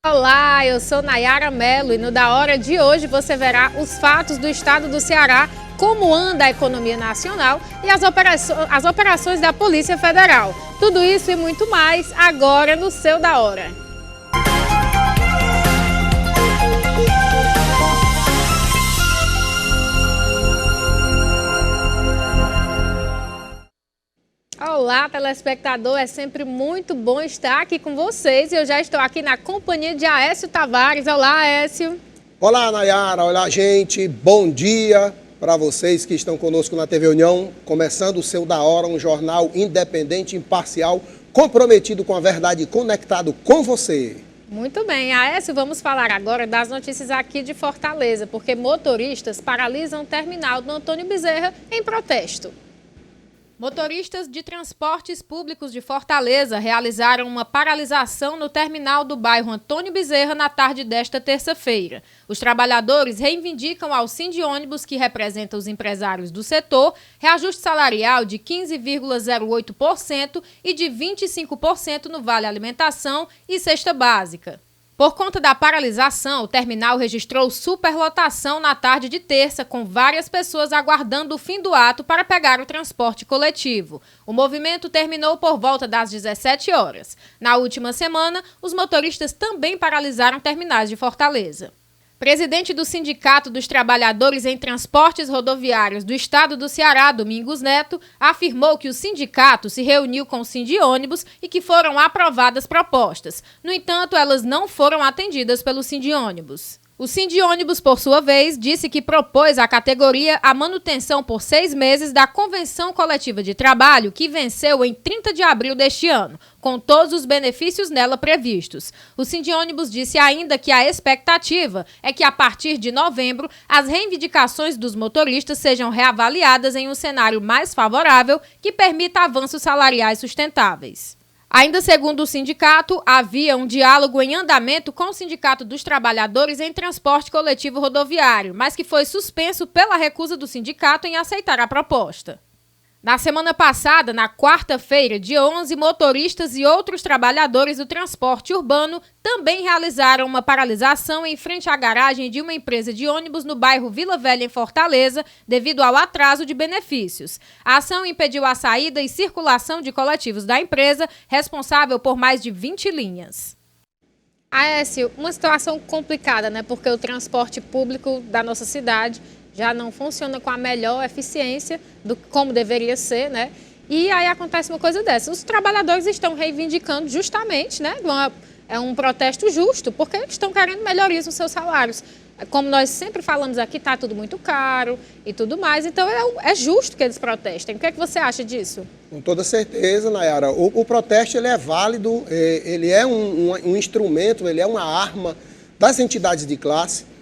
Olá, eu sou Nayara Mello e no Da Hora de hoje você verá os fatos do estado do Ceará, como anda a economia nacional e as operações da Polícia Federal. Tudo isso e muito mais agora no seu Da Hora. Olá, telespectador, é sempre muito bom estar aqui com vocês e eu já estou aqui na companhia de Aécio Tavares. Olá, Aécio. Olá, Nayara. Olá, gente. Bom dia para vocês que estão conosco na TV União, começando o seu Da Hora, um jornal independente, imparcial, comprometido com a verdade, conectado com você. Muito bem, Aécio, vamos falar agora das notícias aqui de Fortaleza, porque motoristas paralisam o terminal do Antônio Bezerra em protesto. Motoristas de transportes públicos de Fortaleza realizaram uma paralisação no terminal do bairro Antônio Bezerra na tarde desta terça-feira. Os trabalhadores reivindicam ao Sindônibus, que representa os empresários do setor, reajuste salarial de 15,08% e de 25% no Vale Alimentação e cesta básica. Por conta da paralisação, o terminal registrou superlotação na tarde de terça, com várias pessoas aguardando o fim do ato para pegar o transporte coletivo. O movimento terminou por volta das 17 horas. Na última semana, os motoristas também paralisaram terminais de Fortaleza. Presidente do Sindicato dos Trabalhadores em Transportes Rodoviários do Estado do Ceará, Domingos Neto, afirmou que o sindicato se reuniu com o Sindônibus e que foram aprovadas propostas. No entanto, elas não foram atendidas pelo Sindônibus. O Sindônibus, por sua vez, disse que propôs à categoria a manutenção por 6 meses da Convenção Coletiva de Trabalho, que venceu em 30 de abril deste ano, com todos os benefícios nela previstos. O Sindônibus disse ainda que a expectativa é que, a partir de novembro, as reivindicações dos motoristas sejam reavaliadas em um cenário mais favorável que permita avanços salariais sustentáveis. Ainda segundo o sindicato, havia um diálogo em andamento com o Sindicato dos Trabalhadores em Transporte Coletivo Rodoviário, mas que foi suspenso pela recusa do sindicato em aceitar a proposta. Na semana passada, na quarta-feira, dia 11, motoristas e outros trabalhadores do transporte urbano também realizaram uma paralisação em frente à garagem de uma empresa de ônibus no bairro Vila Velha, em Fortaleza, devido ao atraso de benefícios. A ação impediu a saída e circulação de coletivos da empresa, responsável por mais de 20 linhas. Aécio, uma situação complicada, né? Porque o transporte público da nossa cidade já não funciona com a melhor eficiência do como deveria ser, né? E aí acontece uma coisa dessa. Os trabalhadores estão reivindicando justamente, né? É um protesto justo, porque estão querendo melhorias nos seus salários. Como nós sempre falamos aqui, está tudo muito caro e tudo mais, então é justo que eles protestem. O que é que você acha disso? Com toda certeza, Nayara. O protesto ele é válido, ele é um instrumento, ele é uma arma das entidades de classe.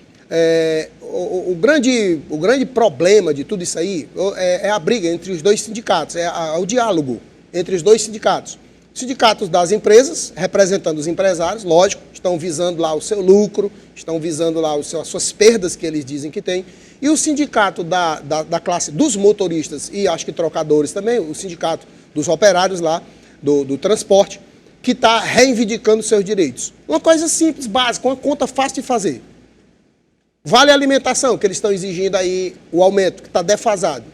O grande problema de tudo isso aí é a briga entre os dois sindicatos, o diálogo entre os dois sindicatos. Os sindicatos das empresas, representando os empresários, lógico, estão visando lá o seu lucro, estão visando lá as suas perdas que eles dizem que têm, e o sindicato da classe dos motoristas e acho que trocadores também, o sindicato dos operários lá do transporte, que está reivindicando seus direitos. Uma coisa simples, básica, uma conta fácil de fazer. Vale alimentação, que eles estão exigindo aí o aumento, que está defasado.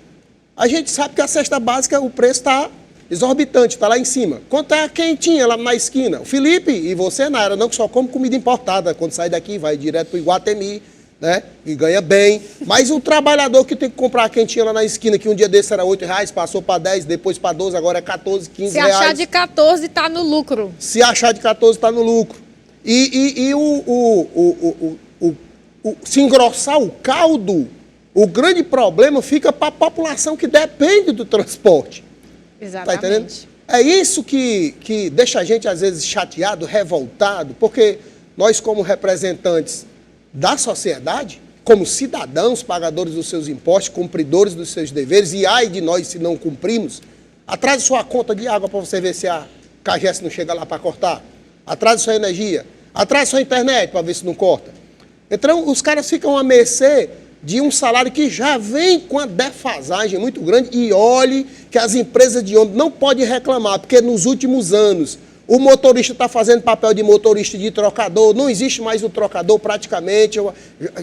A gente sabe que a cesta básica, o preço está exorbitante, está lá em cima. Quanto é a quentinha lá na esquina? O Felipe e você, Nayara, não só come comida importada, quando sai daqui vai direto para o Iguatemi, né? E ganha bem. Mas o trabalhador que tem que comprar a quentinha lá na esquina, que um dia desse era R$8, passou para 10, depois para 12, agora é 14, 15 Se reais. achar de 14, está no lucro. Se achar de 14, está no lucro. Se engrossar o caldo, o grande problema fica para a população que depende do transporte. Exatamente. Tá entendendo? É isso que deixa a gente, às vezes, chateado, revoltado, porque nós, como representantes da sociedade, como cidadãos, pagadores dos seus impostos, cumpridores dos seus deveres, e ai de nós se não cumprimos, atrase sua conta de água para você ver se a CAGES não chega lá para cortar, atrase sua energia, atrase sua internet para ver se não corta. Então, os caras ficam à mercê de um salário que já vem com uma defasagem muito grande. E olhe que as empresas de ônibus não podem reclamar, porque nos últimos anos O motorista está fazendo papel de motorista de trocador, não existe mais o trocador praticamente,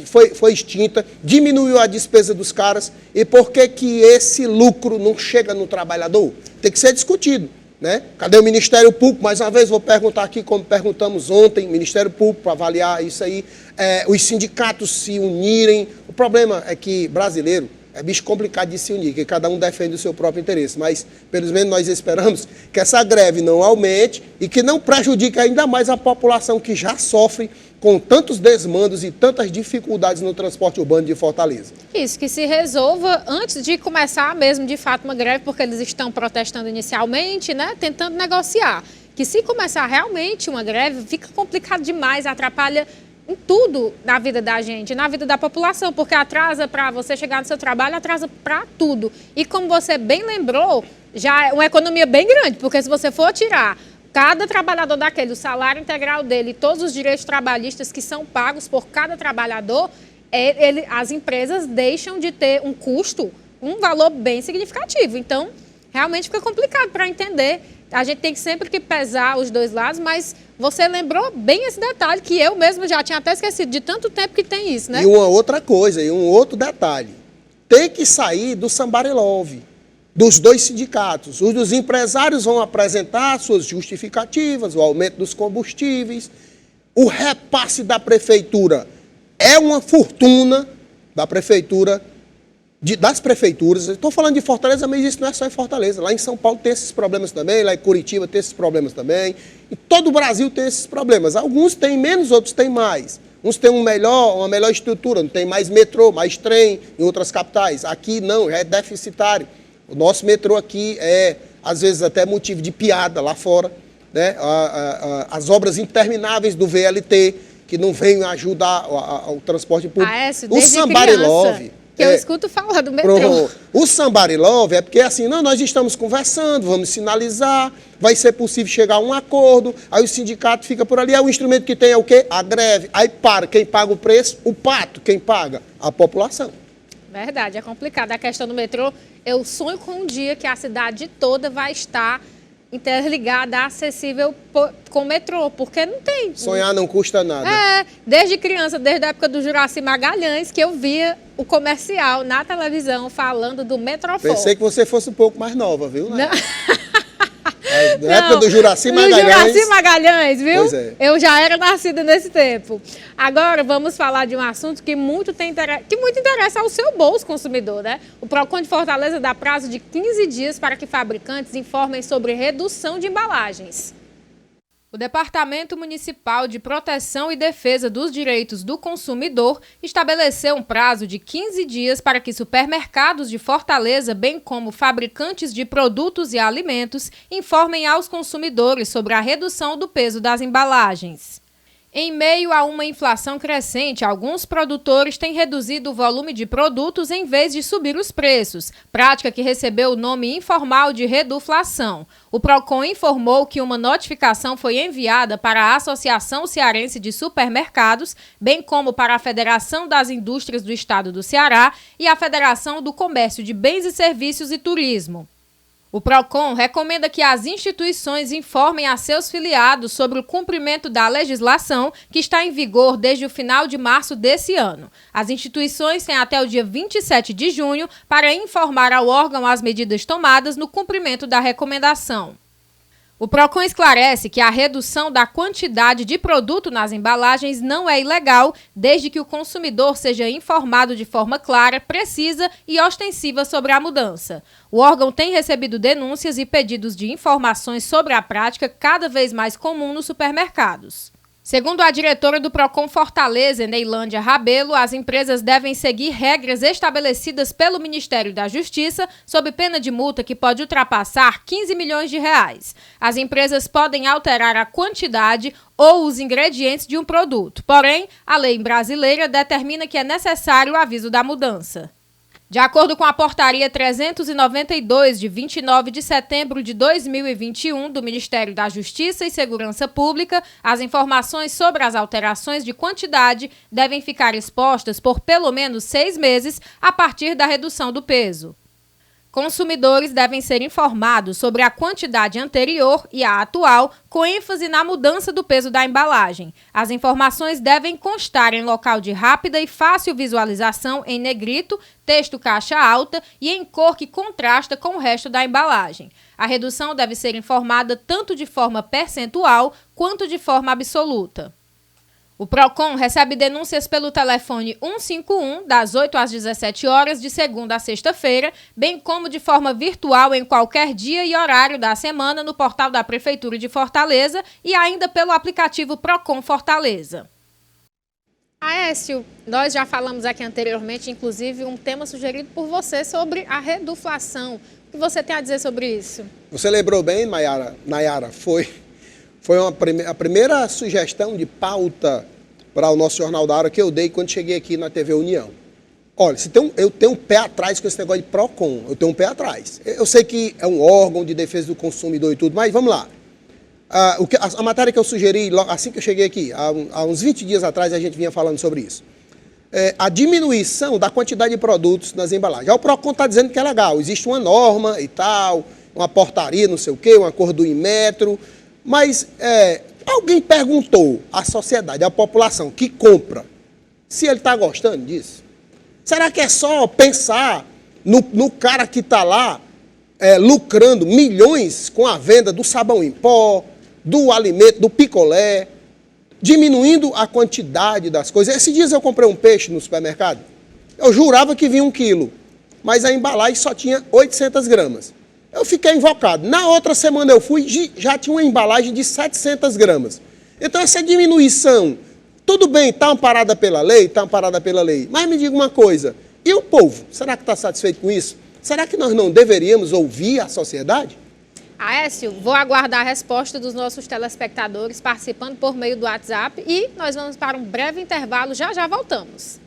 foi extinta, diminuiu a despesa dos caras. E por que esse lucro não chega no trabalhador? Tem que ser discutido, né? Cadê o Ministério Público? Mais uma vez vou perguntar aqui, como perguntamos ontem, Ministério Público para avaliar isso aí, os sindicatos se unirem. O problema é que brasileiro é bicho complicado de se unir, que cada um defende o seu próprio interesse, mas pelo menos nós esperamos que essa greve não aumente e que não prejudique ainda mais a população que já sofre com tantos desmandos e tantas dificuldades no transporte urbano de Fortaleza. Isso, que se resolva antes de começar mesmo de fato uma greve, porque eles estão protestando inicialmente, né, tentando negociar. Que se começar realmente uma greve, fica complicado demais, atrapalha em tudo na vida da gente, na vida da população, porque atrasa para você chegar no seu trabalho, atrasa para tudo. E como você bem lembrou, já é uma economia bem grande, porque se você for tirar cada trabalhador daquele, o salário integral dele, todos os direitos trabalhistas que são pagos por cada trabalhador, as empresas deixam de ter um custo, um valor bem significativo. Então, realmente fica complicado para entender. A gente tem sempre que pesar os dois lados, mas você lembrou bem esse detalhe, que eu mesmo já tinha até esquecido, de tanto tempo que tem isso, né? E uma outra coisa, e um outro detalhe, tem que sair do somebody love, dos dois sindicatos. Os dos empresários vão apresentar suas justificativas, o aumento dos combustíveis, o repasse da prefeitura é uma fortuna da prefeitura, das prefeituras. Estou falando de Fortaleza, mas isso não é só em Fortaleza. Lá em São Paulo tem esses problemas também, lá em Curitiba tem esses problemas também. Em todo o Brasil tem esses problemas. Alguns têm menos, outros têm mais. Uns têm uma melhor estrutura, não tem mais metrô, mais trem em outras capitais. Aqui não, já é deficitário. O nosso metrô aqui é, às vezes, até motivo de piada lá fora, né? As obras intermináveis do VLT, que não vêm ajudar o transporte público. O somebody love. Que eu escuto falar do metrô. O somebody love é porque assim, não, nós estamos conversando, vamos sinalizar, vai ser possível chegar a um acordo, aí o sindicato fica por ali, aí o instrumento que tem é o quê? A greve. Aí para, quem paga o preço? O pato. Quem paga? A população. Verdade, é complicado. A questão do metrô, eu sonho com um dia que a cidade toda vai estar interligada, acessível com o metrô, porque não tem. Sonhar não custa nada. Desde criança, desde a época do Juraci Magalhães, que eu via o comercial na televisão falando do Metrofol. Pensei que você fosse um pouco mais nova, viu? Não. Na época do Juraci Magalhães. Do Juraci Magalhães, viu? Pois é. Eu já era nascida nesse tempo. Agora vamos falar de um assunto que muito interessa ao seu bolso consumidor, né? O Procon de Fortaleza dá prazo de 15 dias para que fabricantes informem sobre redução de embalagens. O Departamento Municipal de Proteção e Defesa dos Direitos do Consumidor estabeleceu um prazo de 15 dias para que supermercados de Fortaleza, bem como fabricantes de produtos e alimentos, informem aos consumidores sobre a redução do peso das embalagens. Em meio a uma inflação crescente, alguns produtores têm reduzido o volume de produtos em vez de subir os preços, prática que recebeu o nome informal de reduflação. O Procon informou que uma notificação foi enviada para a Associação Cearense de Supermercados, bem como para a Federação das Indústrias do Estado do Ceará e a Federação do Comércio de Bens e Serviços e Turismo. O Procon recomenda que as instituições informem a seus filiados sobre o cumprimento da legislação que está em vigor desde o final de março desse ano. As instituições têm até o dia 27 de junho para informar ao órgão as medidas tomadas no cumprimento da recomendação. O Procon esclarece que a redução da quantidade de produto nas embalagens não é ilegal, desde que o consumidor seja informado de forma clara, precisa e ostensiva sobre a mudança. O órgão tem recebido denúncias e pedidos de informações sobre a prática cada vez mais comum nos supermercados. Segundo a diretora do Procon Fortaleza, Neilândia Rabelo, as empresas devem seguir regras estabelecidas pelo Ministério da Justiça sob pena de multa que pode ultrapassar 15 milhões de reais. As empresas podem alterar a quantidade ou os ingredientes de um produto. Porém, a lei brasileira determina que é necessário o aviso da mudança. De acordo com a Portaria 392, de 29 de setembro de 2021, do Ministério da Justiça e Segurança Pública, as informações sobre as alterações de quantidade devem ficar expostas por pelo menos 6 meses a partir da redução do peso. Consumidores devem ser informados sobre a quantidade anterior e a atual, com ênfase na mudança do peso da embalagem. As informações devem constar em local de rápida e fácil visualização em negrito, texto caixa alta e em cor que contrasta com o resto da embalagem. A redução deve ser informada tanto de forma percentual quanto de forma absoluta. O PROCON recebe denúncias pelo telefone 151, das 8 às 17 horas, de segunda a sexta-feira, bem como de forma virtual em qualquer dia e horário da semana no portal da Prefeitura de Fortaleza e ainda pelo aplicativo PROCON Fortaleza. Aécio, nós já falamos aqui anteriormente, inclusive, um tema sugerido por você sobre a reduflação. O que você tem a dizer sobre isso? Você lembrou bem, Nayara, foi a primeira sugestão de pauta para o nosso Jornal da Hora que eu dei quando cheguei aqui na TV União. Olha, eu tenho um pé atrás com esse negócio de PROCON, eu tenho um pé atrás. Eu sei que é um órgão de defesa do consumidor e tudo, mas vamos lá. A matéria que eu sugeri assim que eu cheguei aqui, há uns 20 dias atrás, a gente vinha falando sobre isso. A diminuição da quantidade de produtos nas embalagens. O PROCON está dizendo que é legal, existe uma norma e tal, uma portaria, não sei o quê, um acordo do Inmetro, mas alguém perguntou à sociedade, à população que compra, se ele está gostando disso? Será que é só pensar no cara que está lá lucrando milhões com a venda do sabão em pó, do alimento, do picolé, diminuindo a quantidade das coisas? Esses dias eu comprei um peixe no supermercado, eu jurava que vinha 1 quilo, mas a embalagem só tinha 800 gramas. Eu fiquei invocado. Na outra semana eu fui, já tinha uma embalagem de 700 gramas. Então essa diminuição, tudo bem, está amparada pela lei, mas me diga uma coisa, e o povo, será que está satisfeito com isso? Será que nós não deveríamos ouvir a sociedade? Aécio, vou aguardar a resposta dos nossos telespectadores participando por meio do WhatsApp e nós vamos para um breve intervalo, já voltamos.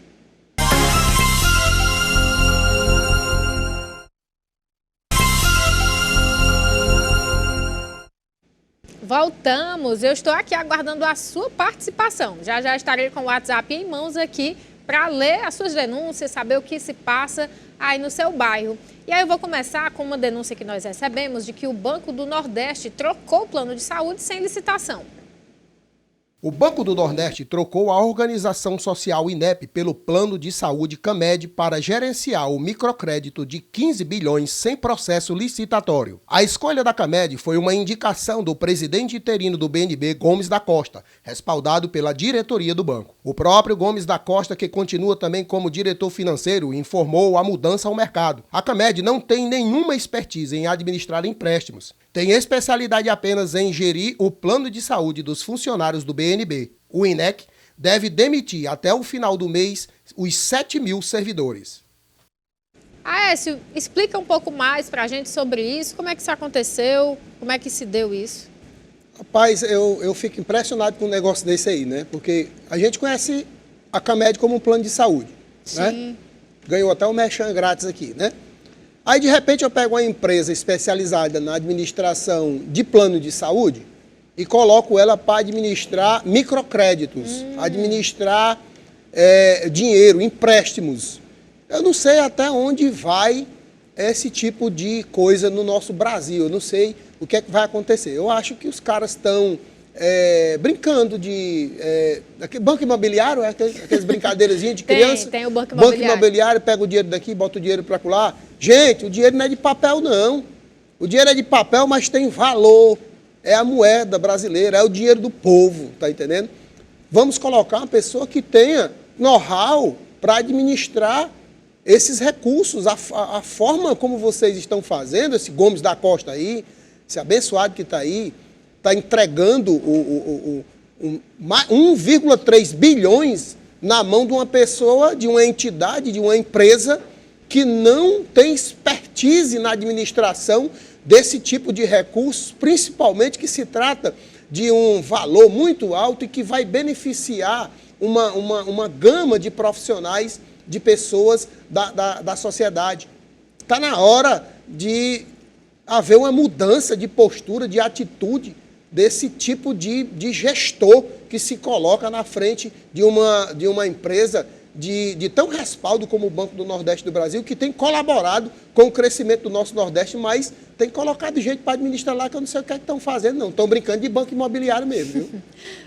Voltamos, eu estou aqui aguardando a sua participação. Já estarei com o WhatsApp em mãos aqui para ler as suas denúncias, saber o que se passa aí no seu bairro. E aí eu vou começar com uma denúncia que nós recebemos de que o Banco do Nordeste trocou o plano de saúde sem licitação. O Banco do Nordeste trocou a organização social INEP pelo Plano de Saúde CAMED para gerenciar o microcrédito de 15 bilhões sem processo licitatório. A escolha da CAMED foi uma indicação do presidente interino do BNB, Gomes da Costa, respaldado pela diretoria do banco. O próprio Gomes da Costa, que continua também como diretor financeiro, informou a mudança ao mercado. A CAMED não tem nenhuma expertise em administrar empréstimos. Tem especialidade apenas em gerir o plano de saúde dos funcionários do BNB. O INEC deve demitir até o final do mês os 7 mil servidores. Aécio, explica um pouco mais para a gente sobre isso, como é que isso aconteceu, como é que se deu isso? Rapaz, eu fico impressionado com um negócio desse aí, né? Porque a gente conhece a CAMED como um plano de saúde, sim, né? Ganhou até um merchan grátis aqui, né? Aí, de repente, eu pego uma empresa especializada na administração de plano de saúde e coloco ela para administrar microcréditos, administrar dinheiro, empréstimos. Eu não sei até onde vai esse tipo de coisa no nosso Brasil, eu não sei o que é que vai acontecer. Eu acho que os caras estão brincando de... banco imobiliário, aquelas brincadeirinhas de criança. Tem o banco imobiliário. Banco imobiliário, pega o dinheiro daqui, bota o dinheiro para lá. Gente, o dinheiro não é de papel, não. O dinheiro é de papel, mas tem valor. É a moeda brasileira, é o dinheiro do povo, tá entendendo? Vamos colocar uma pessoa que tenha know-how para administrar esses recursos. A forma como vocês estão fazendo, esse Gomes da Costa aí, esse abençoado que está aí, está entregando 1,3 bilhões na mão de uma pessoa, de uma entidade, de uma empresa que não tem expertise na administração desse tipo de recursos, principalmente que se trata de um valor muito alto e que vai beneficiar uma gama de profissionais, de pessoas da sociedade. Está na hora de haver uma mudança de postura, de atitude desse tipo de gestor que se coloca na frente de uma empresa de tão respaldo como o Banco do Nordeste do Brasil, que tem colaborado com o crescimento do nosso Nordeste, mas tem colocado gente para administrar lá, que eu não sei o que é que estão fazendo, não. Estão brincando de banco imobiliário mesmo, viu?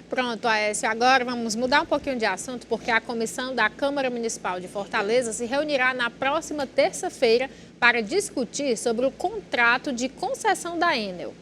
Pronto, Aécio. Agora vamos mudar um pouquinho de assunto, porque a comissão da Câmara Municipal de Fortaleza se reunirá na próxima terça-feira para discutir sobre o contrato de concessão da Enel.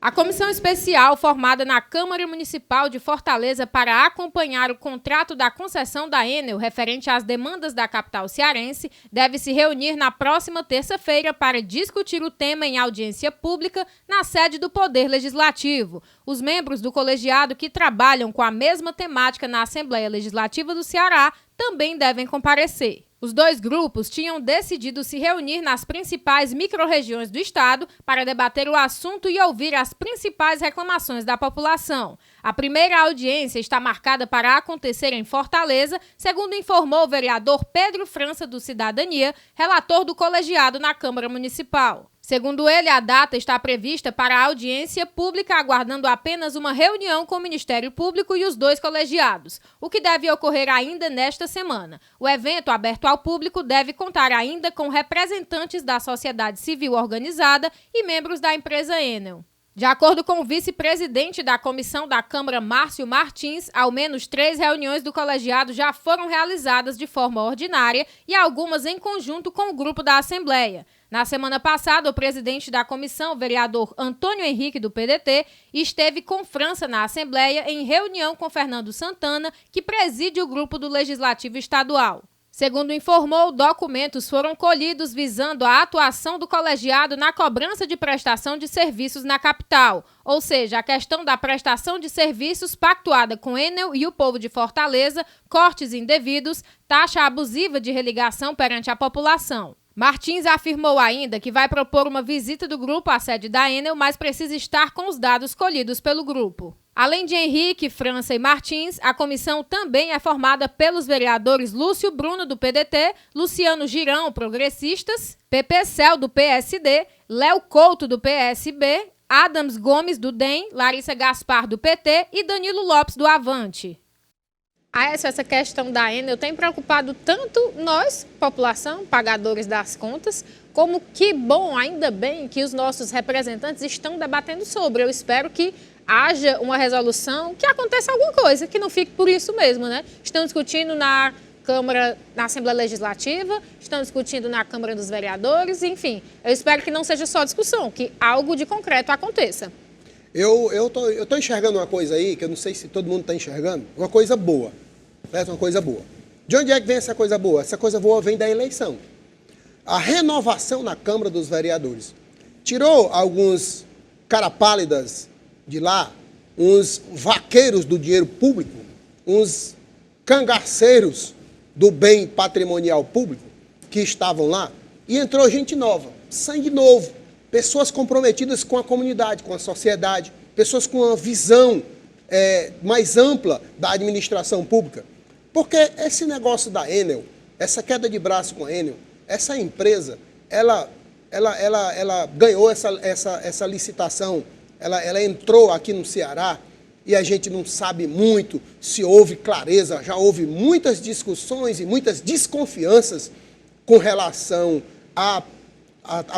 A comissão especial formada na Câmara Municipal de Fortaleza para acompanhar o contrato da concessão da Enel referente às demandas da capital cearense deve se reunir na próxima terça-feira para discutir o tema em audiência pública na sede do Poder Legislativo. Os membros do colegiado que trabalham com a mesma temática na Assembleia Legislativa do Ceará também devem comparecer. Os dois grupos tinham decidido se reunir nas principais microrregiões do estado para debater o assunto e ouvir as principais reclamações da população. A primeira audiência está marcada para acontecer em Fortaleza, segundo informou o vereador Pedro França do Cidadania, relator do colegiado na Câmara Municipal. Segundo ele, a data está prevista para a audiência pública, aguardando apenas uma reunião com o Ministério Público e os dois colegiados, o que deve ocorrer ainda nesta semana. O evento, aberto ao público, deve contar ainda com representantes da sociedade civil organizada e membros da empresa Enel. De acordo com o vice-presidente da comissão da Câmara, Márcio Martins, ao menos 3 reuniões do colegiado já foram realizadas de forma ordinária e algumas em conjunto com o grupo da Assembleia. Na semana passada, o presidente da comissão, o vereador Antônio Henrique, do PDT, esteve com França na Assembleia em reunião com Fernando Santana, que preside o grupo do Legislativo Estadual. Segundo informou, documentos foram colhidos visando a atuação do colegiado na cobrança de prestação de serviços na capital, ou seja, a questão da prestação de serviços pactuada com Enel e o povo de Fortaleza, cortes indevidos, taxa abusiva de religação perante a população. Martins afirmou ainda que vai propor uma visita do grupo à sede da Enel, mas precisa estar com os dados colhidos pelo grupo. Além de Henrique, França e Martins, a comissão também é formada pelos vereadores Lúcio Bruno, do PDT, Luciano Girão, progressistas, Pepe Cel, do PSD, Léo Couto, do PSB, Adams Gomes, do DEM, Larissa Gaspar, do PT e Danilo Lopes, do Avante. Essa questão da Enel tem preocupado tanto nós, população, pagadores das contas, como que bom, ainda bem que os nossos representantes estão debatendo sobre. Eu espero que haja uma resolução, que aconteça alguma coisa, que não fique por isso mesmo, né? Estão discutindo na Câmara, na Assembleia Legislativa, estão discutindo na Câmara dos Vereadores, enfim. Eu espero que não seja só discussão, que algo de concreto aconteça. Eu tô enxergando uma coisa aí, que eu não sei se todo mundo está enxergando, uma coisa boa, certo? Uma coisa boa. De onde é que vem essa coisa boa? Essa coisa boa vem da eleição. A renovação na Câmara dos Vereadores. Tirou alguns cara pálidas de lá, uns vaqueiros do dinheiro público, uns cangaceiros do bem patrimonial público que estavam lá, e entrou gente nova, sangue novo, pessoas comprometidas com a comunidade, com a sociedade, pessoas com uma visão mais ampla da administração pública. Porque esse negócio da Enel, essa queda de braço com a Enel, essa empresa, ela ganhou essa licitação, ela entrou aqui no Ceará e a gente não sabe muito se houve clareza, já houve muitas discussões e muitas desconfianças com relação à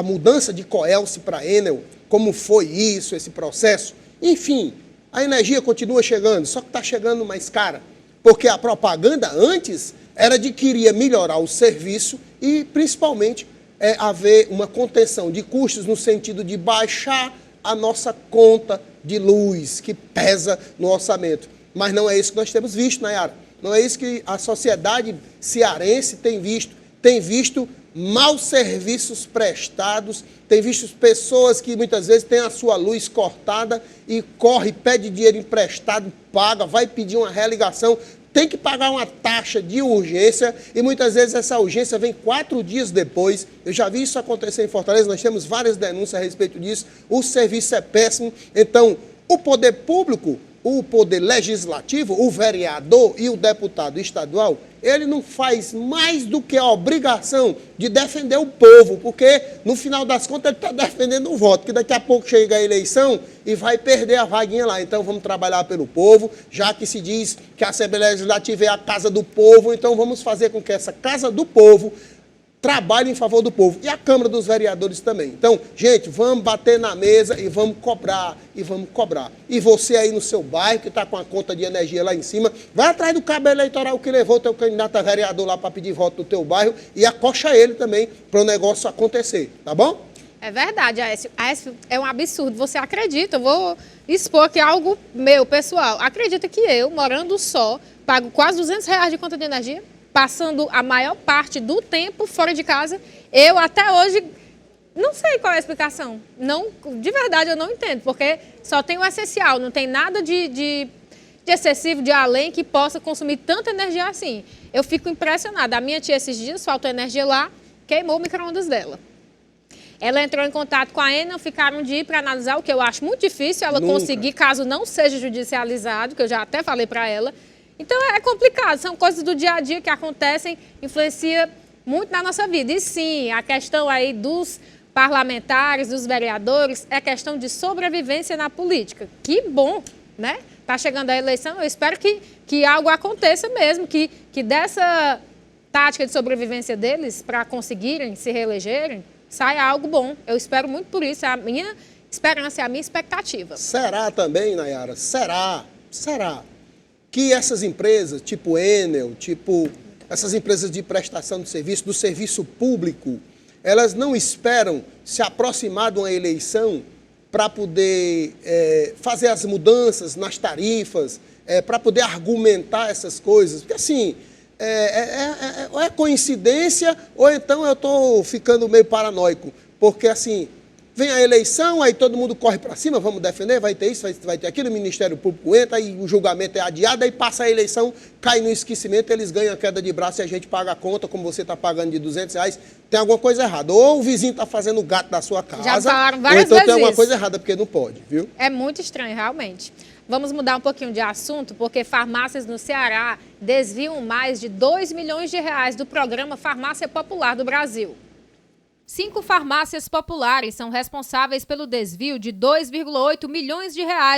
mudança de Coelce para Enel, como foi isso, esse processo. Enfim, a energia continua chegando, só que está chegando mais cara, porque a propaganda antes era de que iria melhorar o serviço e, principalmente, haver uma contenção de custos no sentido de baixar a nossa conta de luz, que pesa no orçamento. Mas não é isso que nós temos visto, Nayara. Não é isso que a sociedade cearense tem visto. Tem visto maus serviços prestados, tem visto pessoas que muitas vezes têm a sua luz cortada e corre, pede dinheiro emprestado, paga, vai pedir uma religação, tem que pagar uma taxa de urgência e muitas vezes essa urgência vem 4 dias depois. Eu já vi isso acontecer em Fortaleza, nós temos várias denúncias a respeito disso, o serviço é péssimo. Então, o poder público o poder legislativo, o vereador e o deputado estadual, ele não faz mais do que a obrigação de defender o povo, porque, no final das contas, ele está defendendo o voto, que daqui a pouco chega a eleição e vai perder a vaguinha lá. Então, vamos trabalhar pelo povo, já que se diz que a Assembleia Legislativa é a casa do povo, então vamos fazer com que essa casa do povo trabalhe em favor do povo. E a Câmara dos Vereadores também. Então, gente, vamos bater na mesa e vamos cobrar, e vamos cobrar. E você aí no seu bairro, que está com a conta de energia lá em cima, vai atrás do cabo eleitoral que levou o teu candidato a vereador lá para pedir voto no teu bairro e acocha ele também para o negócio acontecer, tá bom? É verdade, Aécio. Aécio, é um absurdo. Você acredita? Eu vou expor aqui algo meu, pessoal. Acredita que eu, morando só, pago quase R$200 de conta de energia? Passando a maior parte do tempo fora de casa, eu até hoje não sei qual é a explicação. Não, de verdade eu não entendo, porque só tem o essencial, não tem nada de excessivo, de além, que possa consumir tanta energia assim. Eu fico impressionada. A minha tia esses dias, faltou energia lá, queimou o micro-ondas dela. Ela entrou em contato com a Enel, ficaram de ir para analisar, o que eu acho muito difícil ela conseguir, caso não seja judicializado, que eu já até falei para ela. Então é complicado, são coisas do dia a dia que acontecem, influencia muito na nossa vida. E sim, a questão aí dos parlamentares, dos vereadores, é questão de sobrevivência na política. Que bom, né? Está chegando a eleição, eu espero que algo aconteça mesmo, que dessa tática de sobrevivência deles, para conseguirem se reelegerem, saia algo bom. Eu espero muito por isso, é a minha esperança, é a minha expectativa. Será também, Nayara? Será que essas empresas, tipo Enel, tipo essas empresas de prestação de serviço, do serviço público, elas não esperam se aproximar de uma eleição para poder fazer as mudanças nas tarifas, para poder argumentar essas coisas? Porque, assim, ou é coincidência, ou então eu estou ficando meio paranoico, porque, assim, vem a eleição, aí todo mundo corre para cima, vamos defender, vai ter isso, vai ter aquilo, o Ministério Público entra, aí o julgamento é adiado, aí passa a eleição, cai no esquecimento, eles ganham a queda de braço e a gente paga a conta, como você está pagando de R$200, tem alguma coisa errada. Ou o vizinho está fazendo o gato da sua casa, já falaram várias ou então vezes tem alguma isso. coisa errada, porque não pode, viu? É muito estranho, realmente. Vamos mudar um pouquinho de assunto, porque farmácias no Ceará desviam mais de R$2 milhões do programa Farmácia Popular do Brasil. 5 farmácias populares são responsáveis pelo desvio de R$2,8 milhões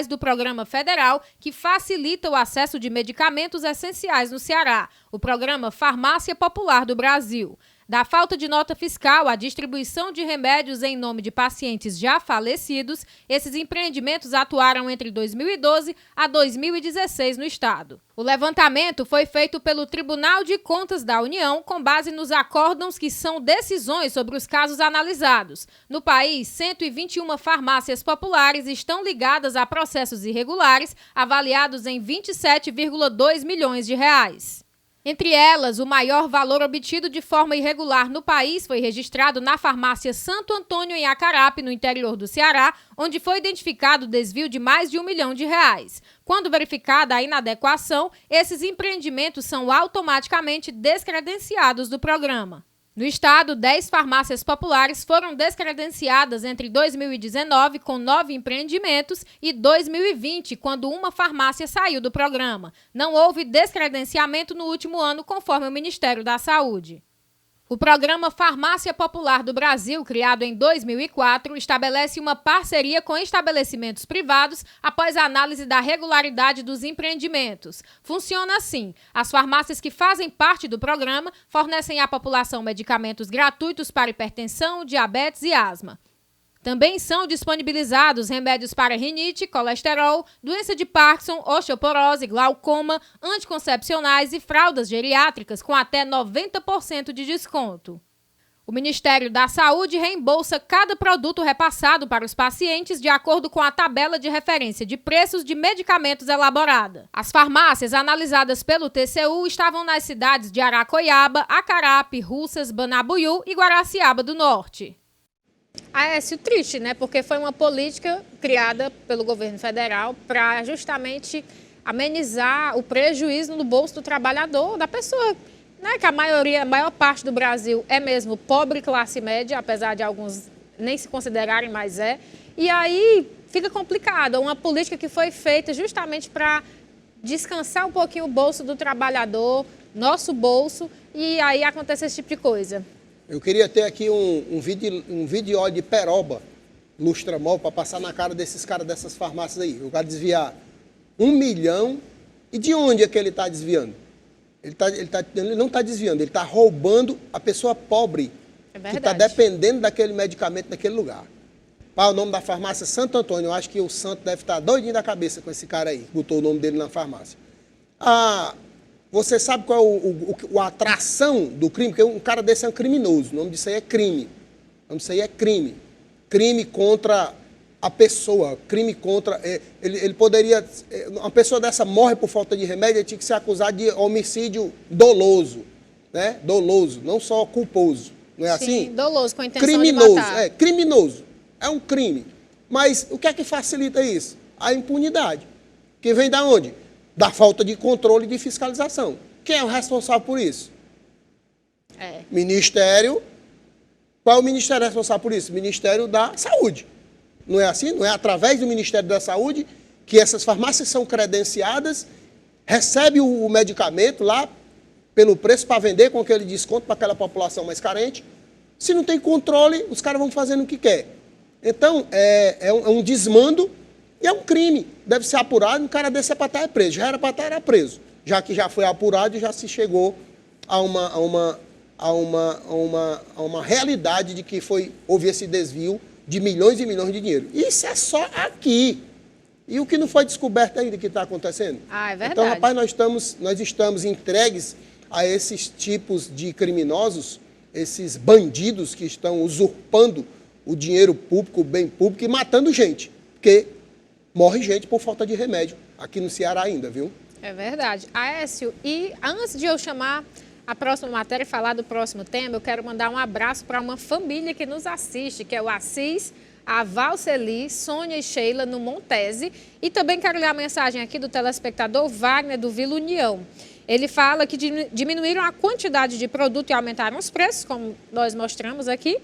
do programa federal que facilita o acesso de medicamentos essenciais no Ceará, o programa Farmácia Popular do Brasil. Da falta de nota fiscal à distribuição de remédios em nome de pacientes já falecidos, esses empreendimentos atuaram entre 2012 a 2016 no estado. O levantamento foi feito pelo Tribunal de Contas da União com base nos acórdãos que são decisões sobre os casos analisados. No país, 121 farmácias populares estão ligadas a processos irregulares avaliados em R$27,2 milhões. Entre elas, o maior valor obtido de forma irregular no país foi registrado na farmácia Santo Antônio, em Acarape, no interior do Ceará, onde foi identificado o desvio de mais de R$1 milhão. Quando verificada a inadequação, esses empreendimentos são automaticamente descredenciados do programa. No estado, 10 farmácias populares foram descredenciadas entre 2019, com 9 empreendimentos, e 2020, quando uma farmácia saiu do programa. Não houve descredenciamento no último ano, conforme o Ministério da Saúde. O programa Farmácia Popular do Brasil, criado em 2004, estabelece uma parceria com estabelecimentos privados após a análise da regularidade dos empreendimentos. Funciona assim: as farmácias que fazem parte do programa fornecem à população medicamentos gratuitos para hipertensão, diabetes e asma. Também são disponibilizados remédios para rinite, colesterol, doença de Parkinson, osteoporose, glaucoma, anticoncepcionais e fraldas geriátricas com até 90% de desconto. O Ministério da Saúde reembolsa cada produto repassado para os pacientes de acordo com a tabela de referência de preços de medicamentos elaborada. As farmácias analisadas pelo TCU estavam nas cidades de Aracoiaba, Acarape, Russas, Banabuiú e Guaraciaba do Norte. Aécio, triste, né? Porque foi uma política criada pelo governo federal para justamente amenizar o prejuízo no bolso do trabalhador, da pessoa, né? Que a maior parte do Brasil é mesmo pobre classe média, apesar de alguns nem se considerarem, mas é. E aí fica complicado. Uma política que foi feita justamente para descansar um pouquinho o bolso do trabalhador, nosso bolso, e aí acontece esse tipo de coisa. Eu queria ter aqui um vídeo óleo de peroba, lustramol, para passar na cara desses caras dessas farmácias aí. Eu quero desviar 1 milhão. E de onde é que ele está desviando? Ele não está desviando, ele está roubando a pessoa pobre, que está dependendo daquele medicamento naquele lugar. O nome da farmácia Santo Antônio. Eu acho que o santo deve estar doidinho da cabeça com esse cara aí, botou o nome dele na farmácia. Você sabe qual é a atração do crime? Porque um cara desse é um criminoso. O nome disso aí é crime. O nome disso aí é crime. Crime contra a pessoa. Crime contra... Ele poderia... Uma pessoa dessa morre por falta de remédio, ele tinha que ser acusado de homicídio doloso. Né? Doloso, não só culposo. Não é assim? Sim, doloso, com a intenção de matar. Criminoso. É um crime. Mas o que é que facilita isso? A impunidade. Que vem da onde? Da falta de controle e de fiscalização. Quem é o responsável por isso? Ministério. Qual é o ministério responsável por isso? Ministério da Saúde. Não é assim? Não é através do Ministério da Saúde que essas farmácias são credenciadas, recebe o medicamento lá pelo preço para vender com aquele desconto para aquela população mais carente. Se não tem controle, os caras vão fazendo o que quer. Então, é um desmando e é um crime. Deve ser apurado, um cara desse é para estar preso. Já era para estar preso. Já que já foi apurado e já se chegou a uma realidade de que houve esse desvio de milhões e milhões de dinheiro. Isso é só aqui. E o que não foi descoberto ainda que está acontecendo? É verdade. Então, rapaz, nós estamos entregues a esses tipos de criminosos, esses bandidos que estão usurpando o dinheiro público, o bem público e matando gente. Porque morre gente por falta de remédio aqui no Ceará ainda, viu? É verdade. Aécio, e antes de eu chamar a próxima matéria e falar do próximo tema, eu quero mandar um abraço para uma família que nos assiste, que é o Assis, a Valceli, Sônia e Sheila, no Montese. E também quero ler a mensagem aqui do telespectador Wagner, do Vila União. Ele fala que diminuíram a quantidade de produto e aumentaram os preços, como nós mostramos aqui.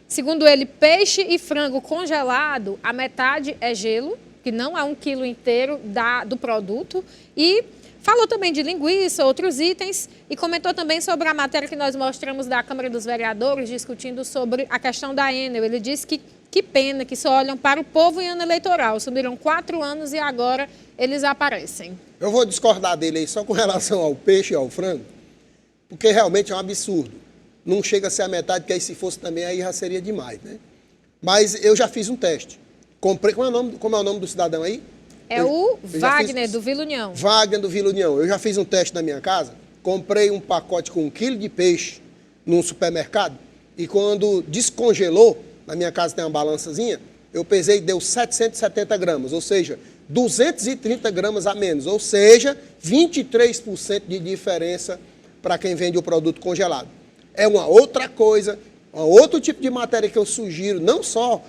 Segundo ele, peixe e frango congelado, a metade é gelo, que não é 1 quilo inteiro do produto. E falou também de linguiça, outros itens, e comentou também sobre a matéria que nós mostramos da Câmara dos Vereadores, discutindo sobre a questão da Enel. Ele disse que pena que só olham para o povo em ano eleitoral. Subiram 4 anos e agora eles aparecem. Eu vou discordar dele aí só com relação ao peixe e ao frango, porque realmente é um absurdo. Não chega a ser a metade, porque aí se fosse também aí já seria demais, né? Mas eu já fiz um teste. Comprei, como é o nome do cidadão aí? O Wagner, do Vila União. Wagner, do Vila União. Eu já fiz um teste na minha casa, comprei um pacote com 1 quilo de peixe num supermercado e quando descongelou, na minha casa tem uma balançazinha, eu pesei e deu 770 gramas, ou seja, 230 gramas a menos, ou seja, 23% de diferença para quem vende o produto congelado. É uma outra coisa, um outro tipo de matéria que eu sugiro, não só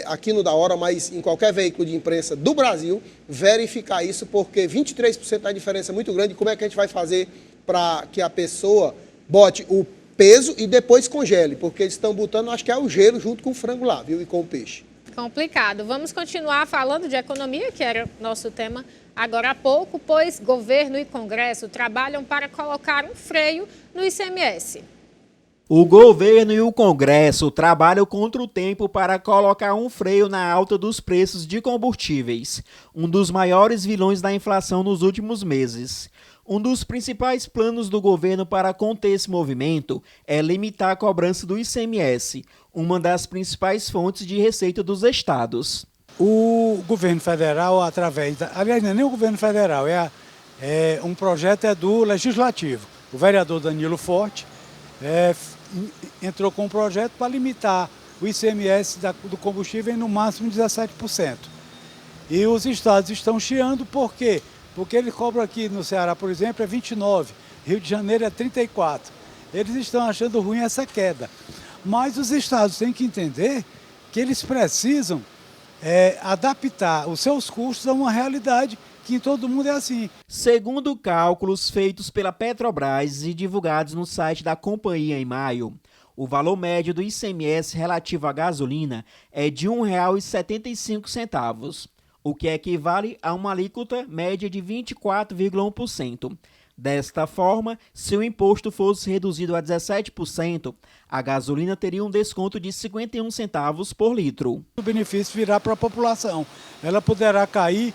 aqui no Da Hora, mas em qualquer veículo de imprensa do Brasil, verificar isso, porque 23% é uma diferença muito grande. Como é que a gente vai fazer para que a pessoa bote o peso e depois congele? Porque eles estão botando, acho que é o gelo junto com o frango lá, viu? E com o peixe. Complicado. Vamos continuar falando de economia, que era nosso tema agora há pouco, pois governo e Congresso trabalham para colocar um freio no ICMS. O governo e o Congresso trabalham contra o tempo para colocar um freio na alta dos preços de combustíveis, um dos maiores vilões da inflação nos últimos meses. Um dos principais planos do governo para conter esse movimento é limitar a cobrança do ICMS, uma das principais fontes de receita dos estados. O governo federal, aliás, não é nem o governo federal, um projeto do Legislativo. O vereador Danilo Forte entrou com um projeto para limitar o ICMS do combustível em no máximo 17%. E os estados estão chiando, por quê? Porque ele cobra aqui no Ceará, por exemplo, é 29%, Rio de Janeiro é 34%. Eles estão achando ruim essa queda. Mas os estados têm que entender que eles precisam adaptar os seus custos a uma realidade que em todo mundo é assim. Segundo cálculos feitos pela Petrobras e divulgados no site da companhia em maio, O valor médio do ICMS relativo à gasolina é de R$ 1,75, o que equivale a uma alíquota média de 24,1%. Desta forma, se o imposto fosse reduzido a 17%, a gasolina teria um desconto de 51 centavos por litro. O benefício virá para a população. Ela poderá cair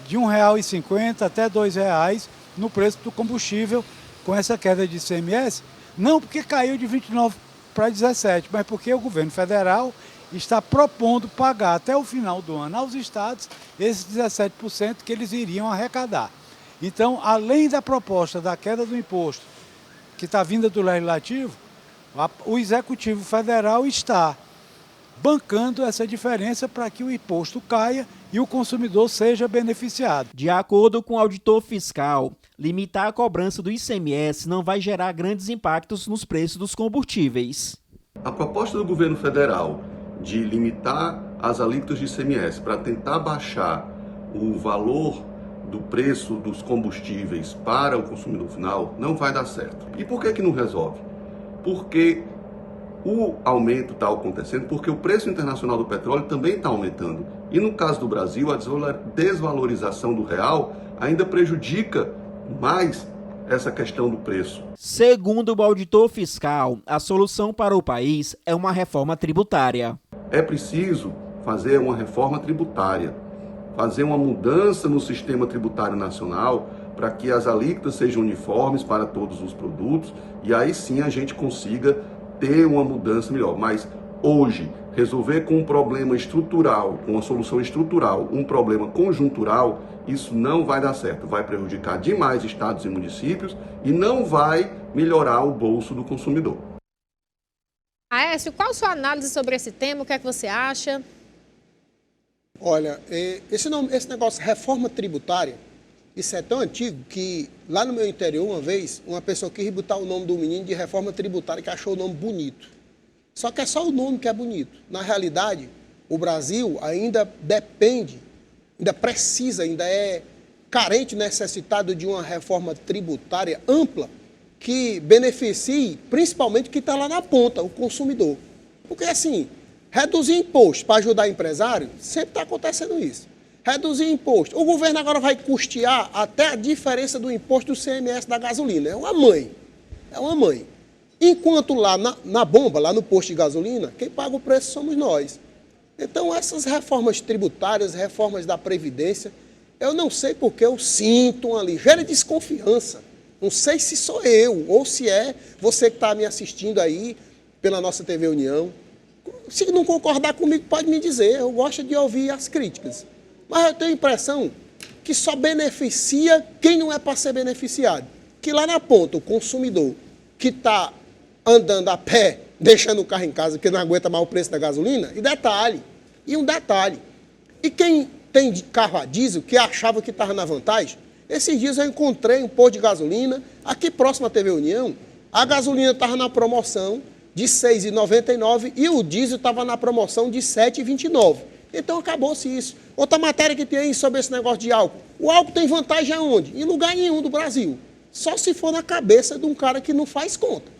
de R$ 1,50 até R$ 2,00 no preço do combustível com essa queda de ICMS, não porque caiu de 29 para 17, mas porque o governo federal está propondo pagar até o final do ano aos estados esses 17% que eles iriam arrecadar. Então, além da proposta da queda do imposto, que está vinda do Legislativo, o Executivo Federal está bancando essa diferença para que o imposto caia e o consumidor seja beneficiado. De acordo com o auditor fiscal, limitar a cobrança do ICMS não vai gerar grandes impactos nos preços dos combustíveis. A proposta do governo federal de limitar as alíquotas de ICMS para tentar baixar o valor do preço dos combustíveis para o consumidor final não vai dar certo. E por que não resolve? Porque o aumento está acontecendo porque o preço internacional do petróleo também está aumentando. E no caso do Brasil, a desvalorização do real ainda prejudica mais essa questão do preço. Segundo o auditor fiscal, a solução para o país é uma reforma tributária. É preciso fazer uma reforma tributária, fazer uma mudança no sistema tributário nacional para que as alíquotas sejam uniformes para todos os produtos e aí sim a gente consiga ter uma mudança melhor. Mas hoje, resolver com um problema estrutural, com uma solução estrutural, um problema conjuntural, isso não vai dar certo. Vai prejudicar demais estados e municípios e não vai melhorar o bolso do consumidor. Aécio, qual a sua análise sobre esse tema? O que é que você acha? Olha, esse negócio de reforma tributária, isso é tão antigo que lá no meu interior, uma vez, uma pessoa quis botar o nome do menino de reforma tributária que achou o nome bonito. Só que é só o nome que é bonito. Na realidade, o Brasil ainda depende, ainda precisa, ainda é carente, necessitado de uma reforma tributária ampla que beneficie principalmente quem está lá na ponta, o consumidor. Porque assim, reduzir imposto para ajudar empresário, sempre está acontecendo isso. Reduzir imposto. O governo agora vai custear até a diferença do imposto do CMS da gasolina. É uma mãe. É uma mãe. Enquanto lá na bomba, lá no posto de gasolina, quem paga o preço somos nós. Então, essas reformas tributárias, reformas da Previdência, eu não sei porque eu sinto uma ligeira desconfiança. Não sei se sou eu ou se é você que está me assistindo aí pela nossa TV União. Se não concordar comigo, pode me dizer. Eu gosto de ouvir as críticas. Mas eu tenho a impressão que só beneficia quem não é para ser beneficiado. Que lá na ponta, o consumidor que está andando a pé, deixando o carro em casa, porque não aguenta mais o preço da gasolina, e um detalhe, e quem tem carro a diesel, que achava que estava na vantagem, esses dias eu encontrei um posto de gasolina, aqui próximo à TV União, a gasolina estava na promoção de R$ 6,99 e o diesel estava na promoção de R$ 7,29. Então acabou-se isso. Outra matéria que tem aí sobre esse negócio de álcool. O álcool tem vantagem aonde? Em lugar nenhum do Brasil. Só se for na cabeça de um cara que não faz conta.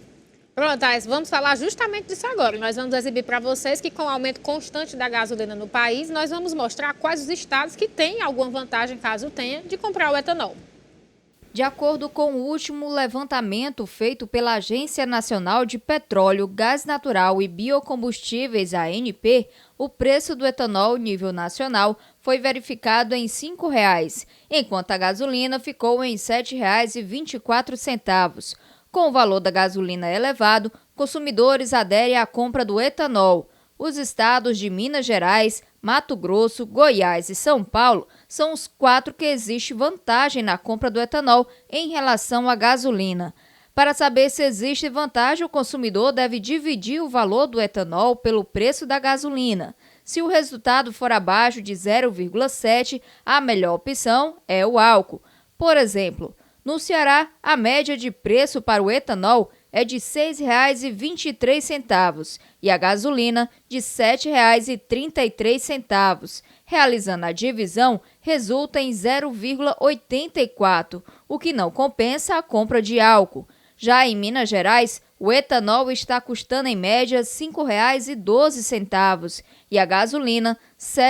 Pronto, Aécio, vamos falar justamente disso agora. Nós vamos exibir para vocês que com o aumento constante da gasolina no país, nós vamos mostrar quais os estados que têm alguma vantagem, caso tenha, de comprar o etanol. De acordo com o último levantamento feito pela Agência Nacional de Petróleo, Gás Natural e Biocombustíveis, ANP, o preço do etanol nível nacional foi verificado em R$ 5,00, enquanto a gasolina ficou em R$ 7,24. Com o valor da gasolina elevado, consumidores aderem à compra do etanol. Os estados de Minas Gerais, Mato Grosso, Goiás e São Paulo são os 4 que existe vantagem na compra do etanol em relação à gasolina. Para saber se existe vantagem, o consumidor deve dividir o valor do etanol pelo preço da gasolina. Se o resultado for abaixo de 0,7, a melhor opção é o álcool. Por exemplo, no Ceará, a média de preço para o etanol é de R$ 6,23 e a gasolina de R$ 7,33. Realizando a divisão, resulta em 0,84, o que não compensa a compra de álcool. Já em Minas Gerais, o etanol está custando em média R$ 5,12 e a gasolina R$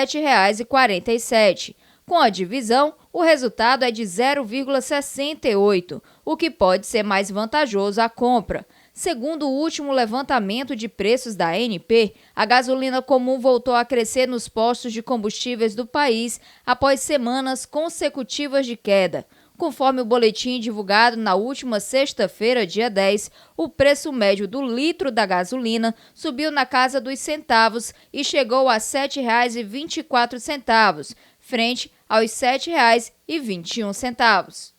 7,47. Com a divisão, o resultado é de 0,68, o que pode ser mais vantajoso à compra. Segundo o último levantamento de preços da ANP, a gasolina comum voltou a crescer nos postos de combustíveis do país após semanas consecutivas de queda. Conforme o boletim divulgado na última sexta-feira, dia 10, o preço médio do litro da gasolina subiu na casa dos centavos e chegou a R$ 7,24, frente aos R$ 7,21.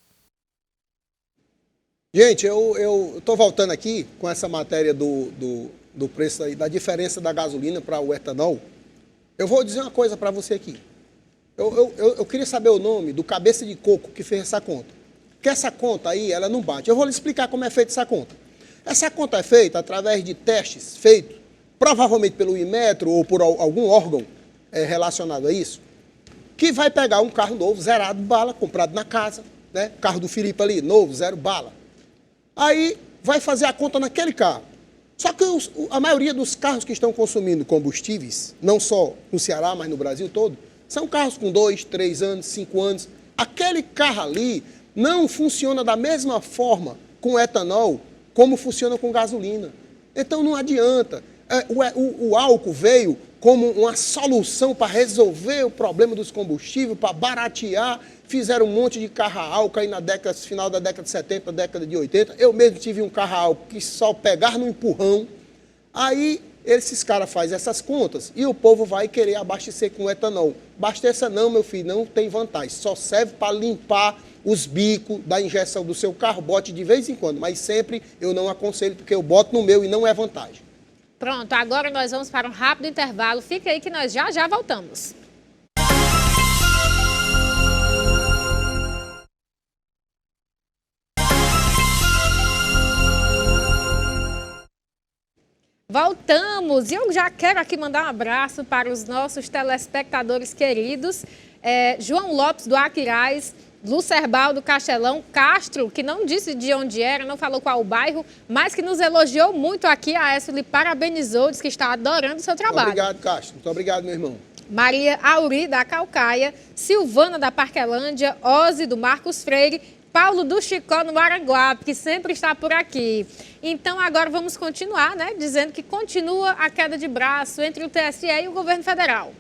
Gente, eu estou voltando aqui com essa matéria do preço aí, da diferença da gasolina para o etanol. Eu vou dizer uma coisa para você aqui. Eu queria saber o nome do cabeça de coco que fez essa conta. Porque essa conta aí, ela não bate. Eu vou lhe explicar como é feita essa conta. Essa conta é feita através de testes feitos, provavelmente pelo Inmetro ou por algum órgão relacionado a isso, que vai pegar um carro novo, zerado bala, comprado na casa, né? Carro do Felipe ali, novo, zero bala. Aí vai fazer a conta naquele carro. Só que a maioria dos carros que estão consumindo combustíveis, não só no Ceará, mas no Brasil todo, são carros com 2, 3 anos, 5 anos. Aquele carro ali não funciona da mesma forma com etanol como funciona com gasolina. Então não adianta. O álcool veio como uma solução para resolver o problema dos combustíveis, para baratear. Fizeram um monte de carro a álcool aí final da década de 70, década de 80. Eu mesmo tive um carro a álcool que só pegar no empurrão. Aí esses caras fazem essas contas e o povo vai querer abastecer com etanol. Abasteça não, meu filho, não tem vantagem. Só serve para limpar os bicos da injeção do seu carro. Bote de vez em quando, mas sempre eu não aconselho, porque eu boto no meu e não é vantagem. Pronto, agora nós vamos para um rápido intervalo. Fica aí que nós já voltamos. Voltamos! E eu já quero aqui mandar um abraço para os nossos telespectadores queridos. João Lopes, do Aquiraz, Lucerbal, do Castelão, Castro, que não disse de onde era, não falou qual o bairro, mas que nos elogiou muito aqui. A Aécio lhe parabenizou, disse que está adorando o seu trabalho. Obrigado, Castro. Muito obrigado, meu irmão. Maria Auri, da Calcaia, Silvana, da Parquelândia, Ozzy, do Marcos Freire, Paulo do Chicó, no Maranguape, que sempre está por aqui. Então, agora vamos continuar, né, dizendo que continua a queda de braço entre o TSE e o governo federal.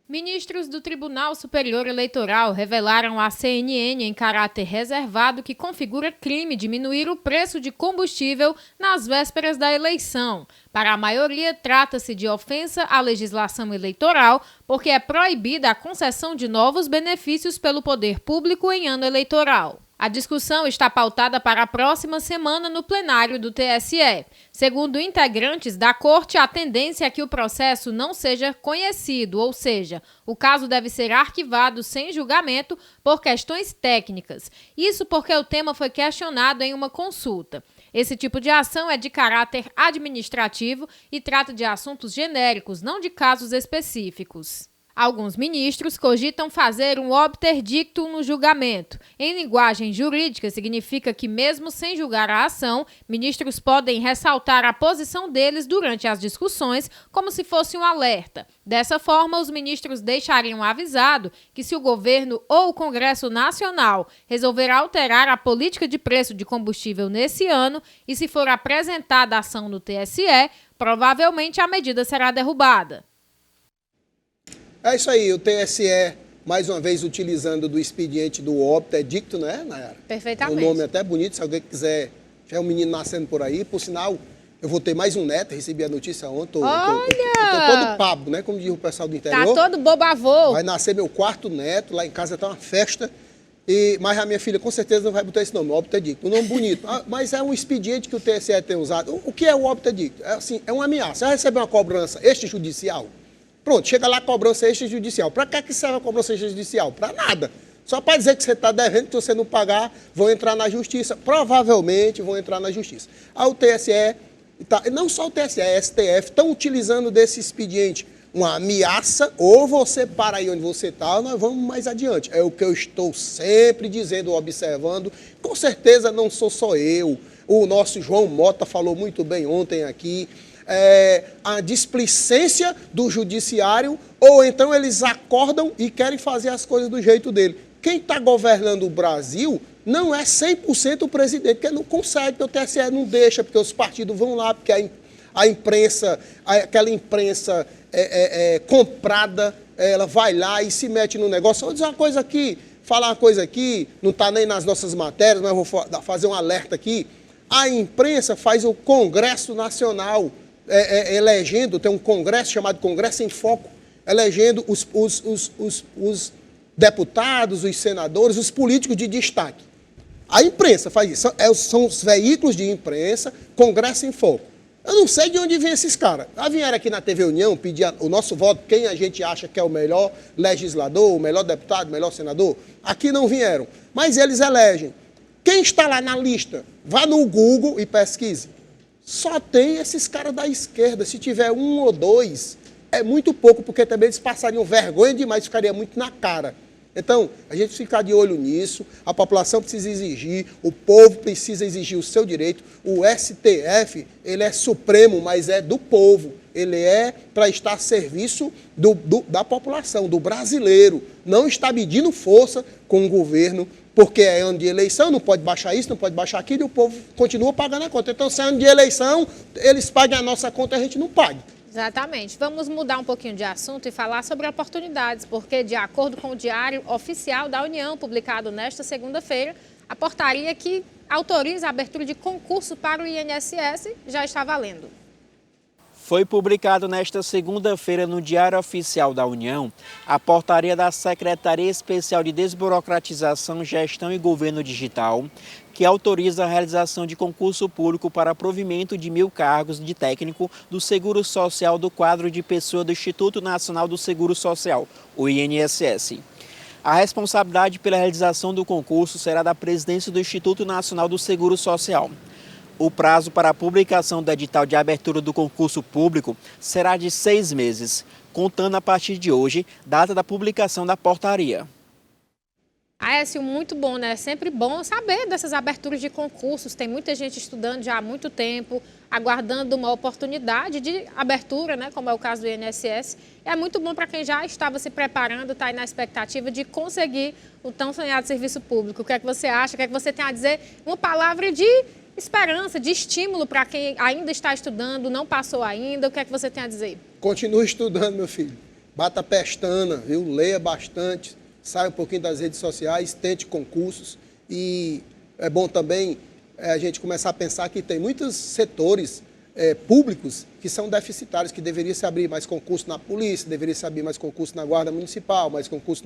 Ministros do Tribunal Superior Eleitoral revelaram à CNN em caráter reservado que configura crime diminuir o preço de combustível nas vésperas da eleição. Para a maioria, trata-se de ofensa à legislação eleitoral, porque é proibida a concessão de novos benefícios pelo poder público em ano eleitoral. A discussão está pautada para a próxima semana no plenário do TSE. Segundo integrantes da corte, a tendência é que o processo não seja conhecido, ou seja, o caso deve ser arquivado sem julgamento por questões técnicas. Isso porque o tema foi questionado em uma consulta. Esse tipo de ação é de caráter administrativo e trata de assuntos genéricos, não de casos específicos. Alguns ministros cogitam fazer um obter dictum no julgamento. Em linguagem jurídica, significa que, mesmo sem julgar a ação, ministros podem ressaltar a posição deles durante as discussões, como se fosse um alerta. Dessa forma, os ministros deixariam avisado que, se o governo ou o Congresso Nacional resolver alterar a política de preço de combustível nesse ano e se for apresentada a ação no TSE, provavelmente a medida será derrubada. É isso aí, o TSE, mais uma vez, utilizando do expediente do obter dictum, né, Nayara? Perfeitamente. É um nome até bonito, se alguém quiser, tiver um menino nascendo por aí, por sinal, eu vou ter mais um neto, recebi a notícia ontem. Olha! Tô todo pabo, né, como diz o pessoal do interior. Tá todo bobavô. Vai nascer meu quarto neto, lá em casa tá uma festa, mas a minha filha com certeza não vai botar esse nome, obter dictum, um nome bonito. Mas é um expediente que o TSE tem usado. O que é o obter dictum? É uma ameaça. Você vai receber uma cobrança extrajudicial? Pronto, chega lá a cobrança extrajudicial. Para que serve a cobrança extrajudicial? Para nada. Só para dizer que você está devendo, que se você não pagar, vão entrar na justiça. Provavelmente vão entrar na justiça. O TSE, não só o TSE, a STF, estão utilizando desse expediente. uma ameaça, ou você para aí onde você está, ou nós vamos mais adiante. É o que eu estou sempre dizendo, observando. Com certeza não sou só eu. O nosso João Mota falou muito bem ontem aqui. A displicência do judiciário, ou então eles acordam e querem fazer as coisas do jeito dele. Quem está governando o Brasil não é 100% o presidente, porque não consegue, porque o TSE não deixa, porque os partidos vão lá, porque a imprensa, aquela imprensa comprada, ela vai lá e se mete no negócio. Vou dizer uma coisa aqui, falar uma coisa aqui, não está nem nas nossas matérias, mas vou fazer um alerta aqui. A imprensa faz o Congresso Nacional, elegendo, tem um congresso chamado Congresso em Foco, elegendo os deputados, os senadores, os políticos de destaque. A imprensa faz isso, são os veículos de imprensa, Congresso em Foco. Eu não sei de onde vem esses caras. Vieram aqui na TV União pedir o nosso voto, quem a gente acha que é o melhor legislador, o melhor deputado, o melhor senador. Aqui não vieram, mas eles elegem. Quem está lá na lista, vá no Google e pesquise. Só tem esses caras da esquerda. Se tiver um ou dois, é muito pouco, porque também eles passariam vergonha demais, ficaria muito na cara. Então, a gente fica de olho nisso, a população precisa exigir, o povo precisa exigir o seu direito. O STF, ele é supremo, mas é do povo. Ele é para estar a serviço da população, do brasileiro. Não está medindo força com o governo, porque é ano de eleição, não pode baixar isso, não pode baixar aquilo, e o povo continua pagando a conta. Então, se é ano de eleição, eles pagam a nossa conta e a gente não paga. Exatamente. Vamos mudar um pouquinho de assunto e falar sobre oportunidades, porque, de acordo com o Diário Oficial da União, publicado nesta segunda-feira, a portaria que autoriza a abertura de concurso para o INSS já está valendo. Foi publicado nesta segunda-feira no Diário Oficial da União a portaria da Secretaria Especial de Desburocratização, Gestão e Governo Digital, que autoriza a realização de concurso público para provimento de 1.000 cargos de técnico do Seguro Social do quadro de pessoa do Instituto Nacional do Seguro Social, o INSS. A responsabilidade pela realização do concurso será da presidência do Instituto Nacional do Seguro Social. O prazo para a publicação do edital de abertura do concurso público será de 6 meses, contando a partir de hoje, data da publicação da portaria. Aécio, muito bom, né? É sempre bom saber dessas aberturas de concursos. Tem muita gente estudando já há muito tempo, aguardando uma oportunidade de abertura, né? Como é o caso do INSS. É muito bom para quem já estava se preparando, está aí na expectativa de conseguir o tão sonhado serviço público. O que é que você acha? O que é que você tem a dizer? Uma palavra de esperança, de estímulo para quem ainda está estudando, não passou ainda. O que é que você tem a dizer? Continue estudando, meu filho. Bata a pestana, viu? Leia bastante. Saia um pouquinho das redes sociais, tente concursos. E é bom também a gente começar a pensar que tem muitos setores públicos que são deficitários, que deveria se abrir mais concurso na polícia, deveria se abrir mais concurso na Guarda Municipal, mais concurso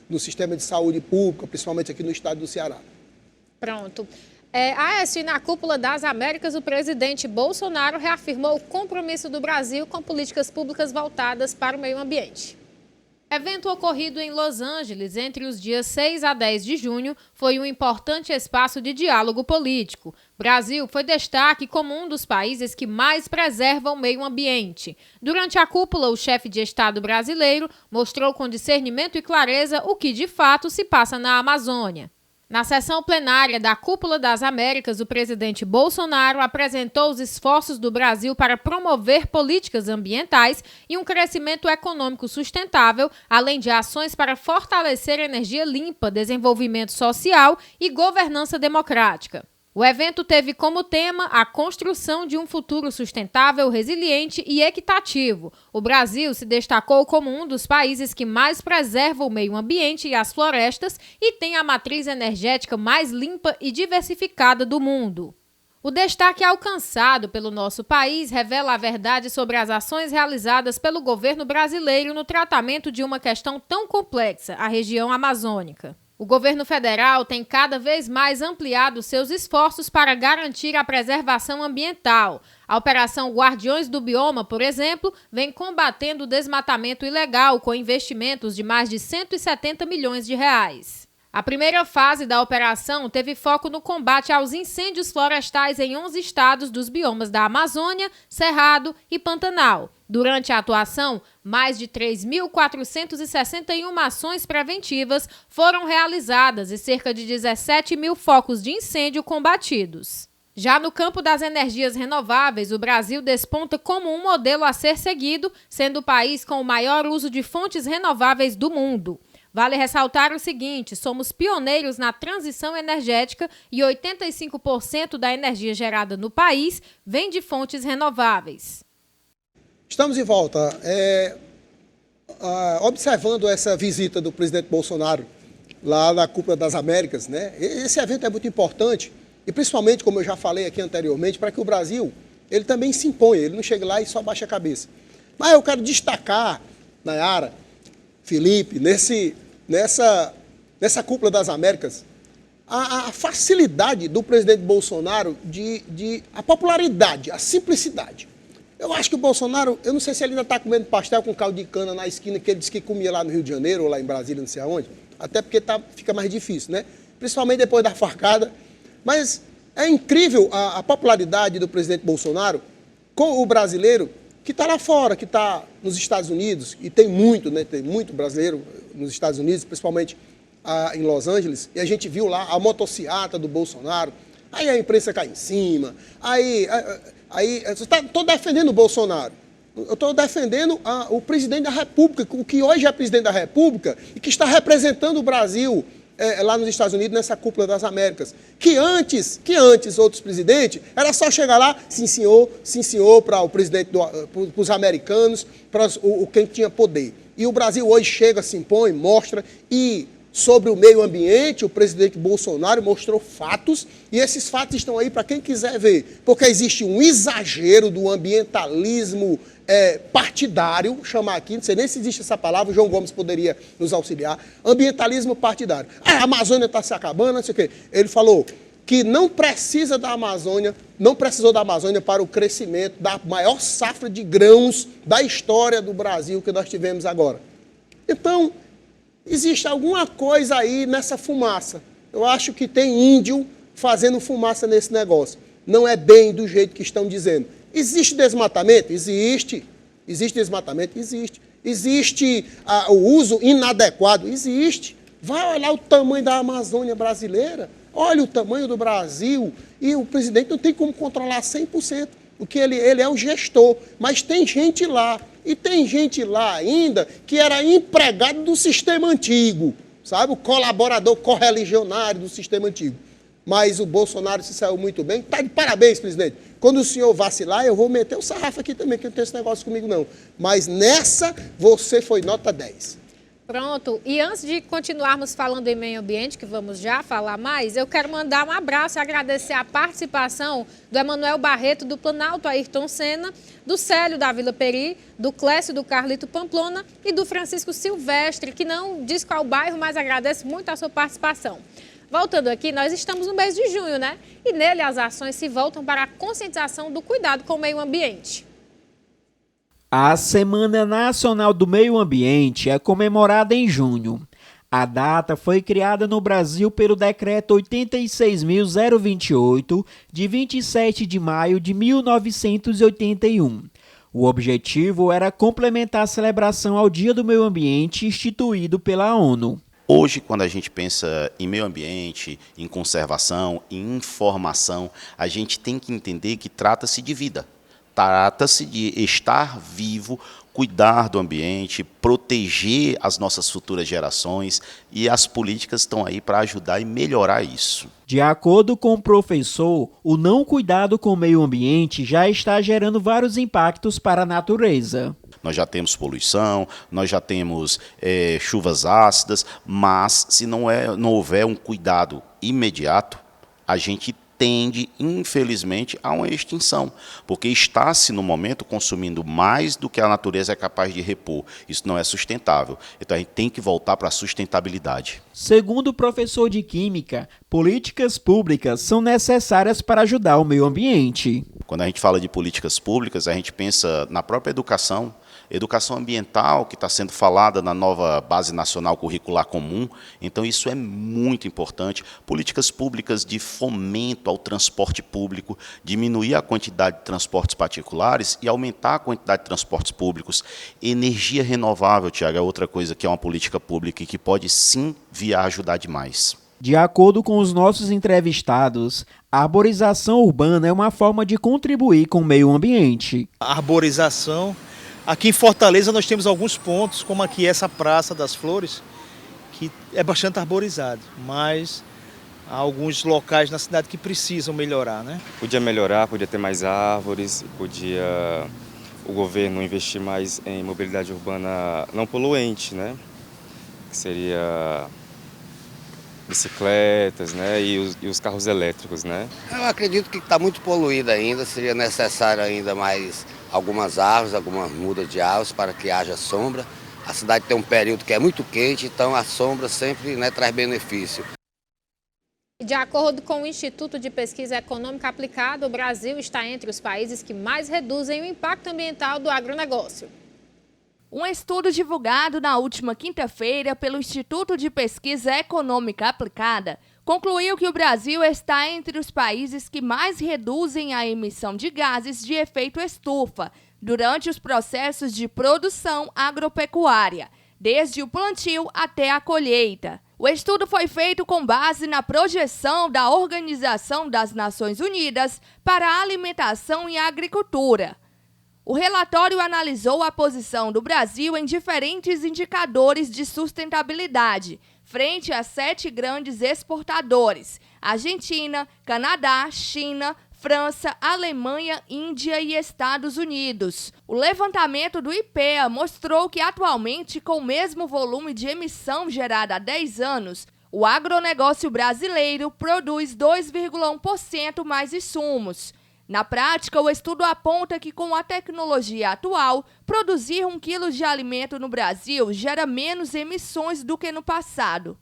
no sistema de saúde pública, principalmente aqui no estado do Ceará. Pronto. Aécio, na Cúpula das Américas, o presidente Bolsonaro reafirmou o compromisso do Brasil com políticas públicas voltadas para o meio ambiente. Evento ocorrido em Los Angeles entre os dias 6 a 10 de junho foi um importante espaço de diálogo político. Brasil foi destaque como um dos países que mais preservam o meio ambiente. Durante a cúpula, o chefe de Estado brasileiro mostrou com discernimento e clareza o que de fato se passa na Amazônia. Na sessão plenária da Cúpula das Américas, o presidente Bolsonaro apresentou os esforços do Brasil para promover políticas ambientais e um crescimento econômico sustentável, além de ações para fortalecer energia limpa, desenvolvimento social e governança democrática. O evento teve como tema a construção de um futuro sustentável, resiliente e equitativo. O Brasil se destacou como um dos países que mais preserva o meio ambiente e as florestas e tem a matriz energética mais limpa e diversificada do mundo. O destaque alcançado pelo nosso país revela a verdade sobre as ações realizadas pelo governo brasileiro no tratamento de uma questão tão complexa, a região amazônica. O governo federal tem cada vez mais ampliado seus esforços para garantir a preservação ambiental. A Operação Guardiões do Bioma, por exemplo, vem combatendo o desmatamento ilegal com investimentos de mais de 170 milhões de reais. A primeira fase da operação teve foco no combate aos incêndios florestais em 11 estados dos biomas da Amazônia, Cerrado e Pantanal. Durante a atuação, mais de 3.461 ações preventivas foram realizadas e cerca de 17 mil focos de incêndio combatidos. Já no campo das energias renováveis, o Brasil desponta como um modelo a ser seguido, sendo o país com o maior uso de fontes renováveis do mundo. Vale ressaltar o seguinte: somos pioneiros na transição energética e 85% da energia gerada no país vem de fontes renováveis. Estamos de volta. Observando essa visita do presidente Bolsonaro lá na Cúpula das Américas, né? Esse evento é muito importante e principalmente, como eu já falei aqui anteriormente, para que o Brasil ele também se imponha, ele não chega lá e só baixa a cabeça. Mas eu quero destacar, Nayara, Felipe, nessa Cúpula das Américas, a facilidade do presidente Bolsonaro a popularidade, a simplicidade. Eu acho que o Bolsonaro, eu não sei se ele ainda está comendo pastel com caldo de cana na esquina que ele disse que comia lá no Rio de Janeiro ou lá em Brasília, não sei aonde, até porque fica mais difícil, né? Principalmente depois da farcada. Mas é incrível a popularidade do presidente Bolsonaro com o brasileiro que está lá fora, que está nos Estados Unidos, e tem muito, né? Tem muito brasileiro nos Estados Unidos, principalmente em Los Angeles, e a gente viu lá a motociata do Bolsonaro, aí a imprensa cai em cima, estou defendendo o Bolsonaro, eu estou defendendo o presidente da República, o que hoje é presidente da República e que está representando o Brasil lá nos Estados Unidos, nessa Cúpula das Américas. Que antes outros presidentes, era só chegar lá, sim senhor, para o presidente, para os americanos, para quem tinha poder. E o Brasil hoje chega, se impõe, mostra, e sobre o meio ambiente, o presidente Bolsonaro mostrou fatos, e esses fatos estão aí para quem quiser ver, porque existe um exagero do ambientalismo partidário, chamar aqui, não sei nem se existe essa palavra, o João Gomes poderia nos auxiliar, ambientalismo partidário. A Amazônia está se acabando, não sei o quê. Ele falou que não precisou da Amazônia para o crescimento da maior safra de grãos da história do Brasil que nós tivemos agora. Então, existe alguma coisa aí nessa fumaça. Eu acho que tem índio fazendo fumaça nesse negócio. Não é bem do jeito que estão dizendo. Existe desmatamento? Existe. Existe desmatamento? Existe. Existe o uso inadequado? Existe. Vai olhar o tamanho da Amazônia brasileira, olha o tamanho do Brasil, e o presidente não tem como controlar 100%, porque ele é o gestor, mas tem gente lá, e tem gente lá ainda que era empregado do sistema antigo, sabe? O colaborador correligionário do sistema antigo. Mas o Bolsonaro se saiu muito bem. Está de parabéns, presidente. Quando o senhor vacilar, eu vou meter o sarrafo aqui também, que não tem esse negócio comigo, não. Mas nessa, você foi nota 10. Pronto. E antes de continuarmos falando em meio ambiente, que vamos já falar mais, eu quero mandar um abraço e agradecer a participação do Emanuel Barreto, do Planalto Ayrton Senna, do Célio da Vila Peri, do Clécio do Carlito Pamplona e do Francisco Silvestre, que não diz qual bairro, mas agradece muito a sua participação. Voltando aqui, nós estamos no mês de junho, né? E nele as ações se voltam para a conscientização do cuidado com o meio ambiente. A Semana Nacional do Meio Ambiente é comemorada em junho. A data foi criada no Brasil pelo Decreto 86.028, de 27 de maio de 1981. O objetivo era complementar a celebração ao Dia do Meio Ambiente instituído pela ONU. Hoje, quando a gente pensa em meio ambiente, em conservação, em informação, a gente tem que entender que trata-se de vida. Trata-se de estar vivo, cuidar do ambiente, proteger as nossas futuras gerações, e as políticas estão aí para ajudar e melhorar isso. De acordo com o professor, o não cuidado com o meio ambiente já está gerando vários impactos para a natureza. Nós já temos poluição, nós já temos chuvas ácidas, mas se não houver um cuidado imediato, a gente tende, infelizmente, a uma extinção, porque está-se, no momento, consumindo mais do que a natureza é capaz de repor. Isso não é sustentável. Então, a gente tem que voltar para a sustentabilidade. Segundo o professor de Química, políticas públicas são necessárias para ajudar o meio ambiente. Quando a gente fala de políticas públicas, a gente pensa na própria educação, Educação ambiental, que está sendo falada na nova Base Nacional Curricular Comum, então isso é muito importante. Políticas públicas de fomento ao transporte público, diminuir a quantidade de transportes particulares e aumentar a quantidade de transportes públicos. Energia renovável, Tiago, é outra coisa que é uma política pública e que pode sim vir a ajudar demais. De acordo com os nossos entrevistados, a arborização urbana é uma forma de contribuir com o meio ambiente. A arborização, aqui em Fortaleza nós temos alguns pontos, como aqui essa Praça das Flores, que é bastante arborizado, mas há alguns locais na cidade que precisam melhorar, né? Podia melhorar, podia ter mais árvores, podia o governo investir mais em mobilidade urbana não poluente, né? Que seria bicicletas, né, e os carros elétricos, né? Eu acredito que está muito poluído ainda, seria necessário ainda mais algumas árvores, algumas mudas de árvores para que haja sombra. A cidade tem um período que é muito quente, então a sombra sempre, né, traz benefício. De acordo com o Instituto de Pesquisa Econômica Aplicada, o Brasil está entre os países que mais reduzem o impacto ambiental do agronegócio. Um estudo divulgado na última quinta-feira pelo Instituto de Pesquisa Econômica Aplicada concluiu que o Brasil está entre os países que mais reduzem a emissão de gases de efeito estufa durante os processos de produção agropecuária, desde o plantio até a colheita. O estudo foi feito com base na projeção da Organização das Nações Unidas para a Alimentação e Agricultura. O relatório analisou a posição do Brasil em diferentes indicadores de sustentabilidade, frente a 7 grandes exportadores: Argentina, Canadá, China, França, Alemanha, Índia e Estados Unidos. O levantamento do IPEA mostrou que atualmente, com o mesmo volume de emissão gerada há 10 anos, o agronegócio brasileiro produz 2,1% mais insumos. Na prática, o estudo aponta que, com a tecnologia atual, produzir 1 quilo de alimento no Brasil gera menos emissões do que no passado.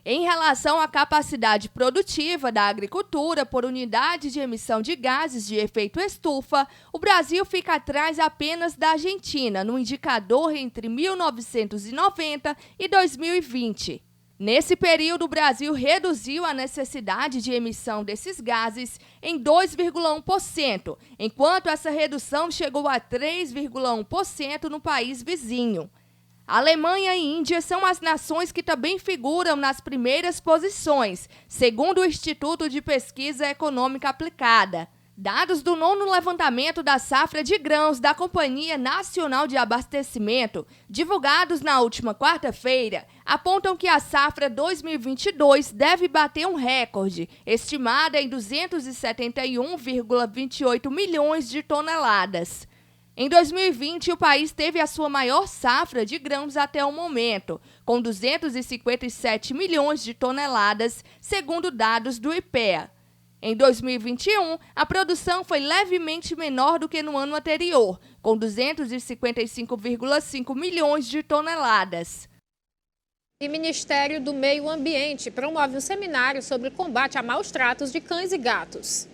Em relação à capacidade produtiva da agricultura por unidade de emissão de gases de efeito estufa, o Brasil fica atrás apenas da Argentina, no indicador entre 1990 e 2020. Nesse período, o Brasil reduziu a necessidade de emissão desses gases em 2,1%, enquanto essa redução chegou a 3,1% no país vizinho. Alemanha e Índia são as nações que também figuram nas primeiras posições, segundo o Instituto de Pesquisa Econômica Aplicada. Dados do 9º levantamento da safra de grãos da Companhia Nacional de Abastecimento, divulgados na última quarta-feira, apontam que a safra 2022 deve bater um recorde, estimada em 271,28 milhões de toneladas. Em 2020, o país teve a sua maior safra de grãos até o momento, com 257 milhões de toneladas, segundo dados do IPEA. Em 2021, a produção foi levemente menor do que no ano anterior, com 255,5 milhões de toneladas. E o Ministério do Meio Ambiente promove um seminário sobre combate a maus-tratos de cães e gatos.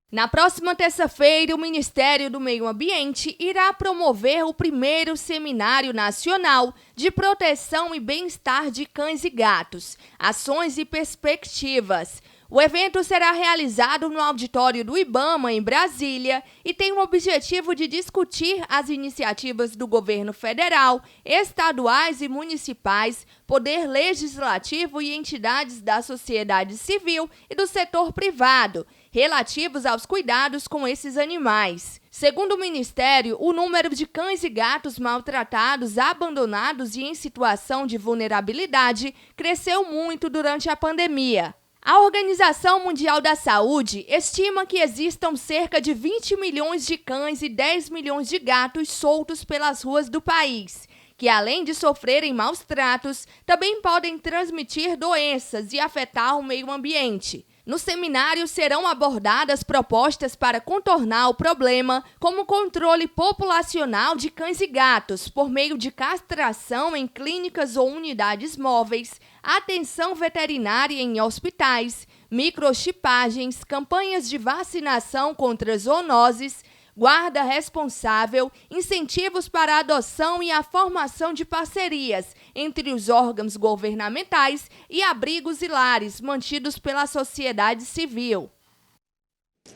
Na próxima terça-feira, o Ministério do Meio Ambiente irá promover o primeiro Seminário Nacional de Proteção e Bem-Estar de Cães e Gatos, Ações e Perspectivas. O evento será realizado no auditório do IBAMA, em Brasília, e tem o objetivo de discutir as iniciativas do governo federal, estaduais e municipais, poder legislativo e entidades da sociedade civil e do setor privado, relativos aos cuidados com esses animais. Segundo o Ministério, o número de cães e gatos maltratados, abandonados e em situação de vulnerabilidade cresceu muito durante a pandemia. A Organização Mundial da Saúde estima que existam cerca de 20 milhões de cães e 10 milhões de gatos soltos pelas ruas do país, que além de sofrerem maus tratos, também podem transmitir doenças e afetar o meio ambiente. No seminário serão abordadas propostas para contornar o problema, como controle populacional de cães e gatos por meio de castração em clínicas ou unidades móveis, atenção veterinária em hospitais, microchipagens, campanhas de vacinação contra zoonoses, guarda responsável, incentivos para a adoção e a formação de parcerias entre os órgãos governamentais e abrigos e lares mantidos pela sociedade civil.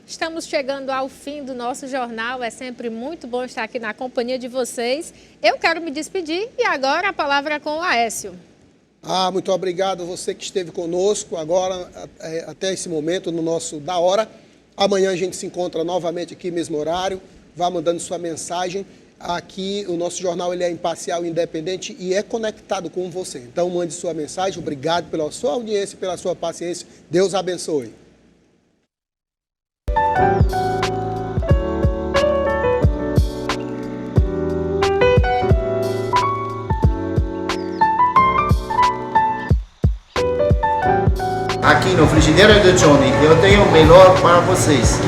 Estamos chegando ao fim do nosso jornal, é sempre muito bom estar aqui na companhia de vocês. Eu quero me despedir e agora a palavra é com o Aécio. Muito obrigado a você que esteve conosco agora, até esse momento, no nosso Da Hora. Amanhã a gente se encontra novamente aqui, mesmo horário. Vá mandando sua mensagem. Aqui o nosso jornal ele é imparcial, independente e é conectado com você. Então mande sua mensagem. Obrigado pela sua audiência e pela sua paciência. Deus abençoe. Aqui no Frigideira do Johnny, eu tenho o melhor para vocês.